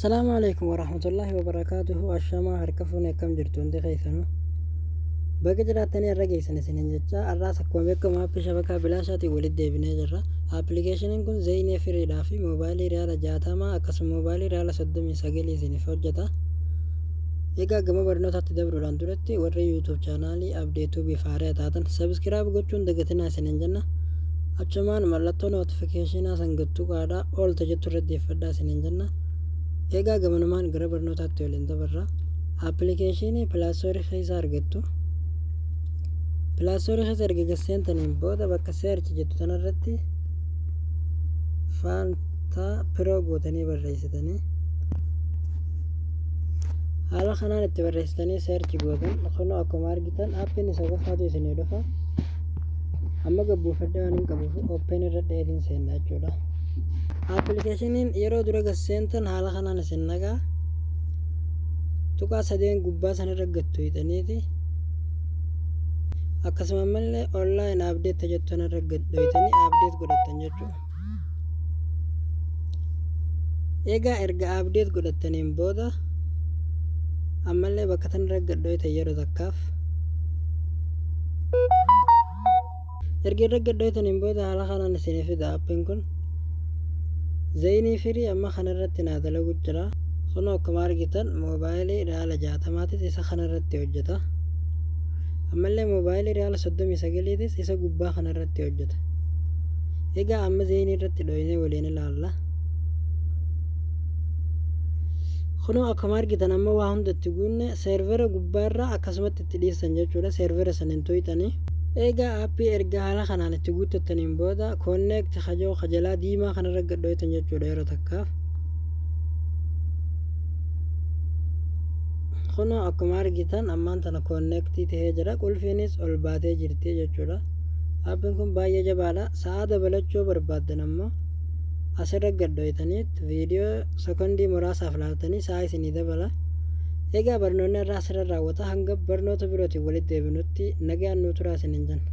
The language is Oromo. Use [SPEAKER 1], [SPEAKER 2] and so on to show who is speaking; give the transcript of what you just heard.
[SPEAKER 1] السلام عليكم ورحمة الله وبركاته. الشما هركفون كم جرتون دي خيثنو بقى جراتني الرقي سنين جتا الراس كوم بكم اب شبكة بلاشاتي ولد بني جرا ابلكيشن كن زيني فري دافي موبايلي ريال جاتا ما اكس موبايلي ريال صدمي سجلي سيني فوجتا يقا قم برنوتا تدبرو لاندورتي ور يوتيوب channelي ابديتو بفاري تاتن سبسكرايب gochuun dagatina sinin jenna achumaan mallattoo notification sangattu qaada ol tajattu raddeeffadhaa sinin jenna egaa gamanumaan gara barnootaatti waliin dabarra application Play Store keessa argattu Play Store keessa argattaniin booda bakka search jettu tanarratti Fanta Pro gootanii barreessitanii haala kanaan itti barreessitanii search gootan kunoo akkuma argitan appin isa qofaatu isinii dhufa amma gabbuufadhe waan hin qabuuf open irra dheerin seenaa jechuudha. Applicationin yeroo dura gaseentan haala kanaan isin nagaa tuqaa sadeen gubbaa san irra gattu hidhaniiti akkasuma mallee online update jettan irra gadhoytanii update godhatan jechuudha. Egaa erga update godhataniin booda ammallee bakka tan irra gadhoytan yeroo takkaaf erga irra gadhoytaniin booda haala kanaan isinii fida appin kun Zaini Firi amma kanarratti naa dalagu jira kunoo akkuma argitan moobaayilii riyaala 60 isa kanarratti hojjeta ammallee moobaayilii riyaala 39 isa gubbaa kanarratti hojjeta. Egaa amma Zaini irratti dhoyinee waliin ilaalla. Kunoo akkuma argitan amma waa hundatti guunne servera gubbaarraa akkasumatti itti dhiisan jechuudha servera sanin toytanii. Egaa appii erga haala kanaan itti guuttattaniin booda connect hajoo kajalaa diimaa kanarra gadhoytan jechuudha yeroo takkaaf. Kunoo akkuma argitan ammaan tana connect tahee jira qulfiinis ol baatee jirti jechuudha. Appiin kun baay'ee jabaadha. Sa'a dabalachuu barbaaddan ammoo asirra gadhoytaniit viidiyoo sekondii muraasaaf laaltanii sa'a isinii dabala. Egaa barnoonni irraa asirra raawwata hanga barnoota birootiin walitti deebinutti nagaan nu turaa isiniin jenna.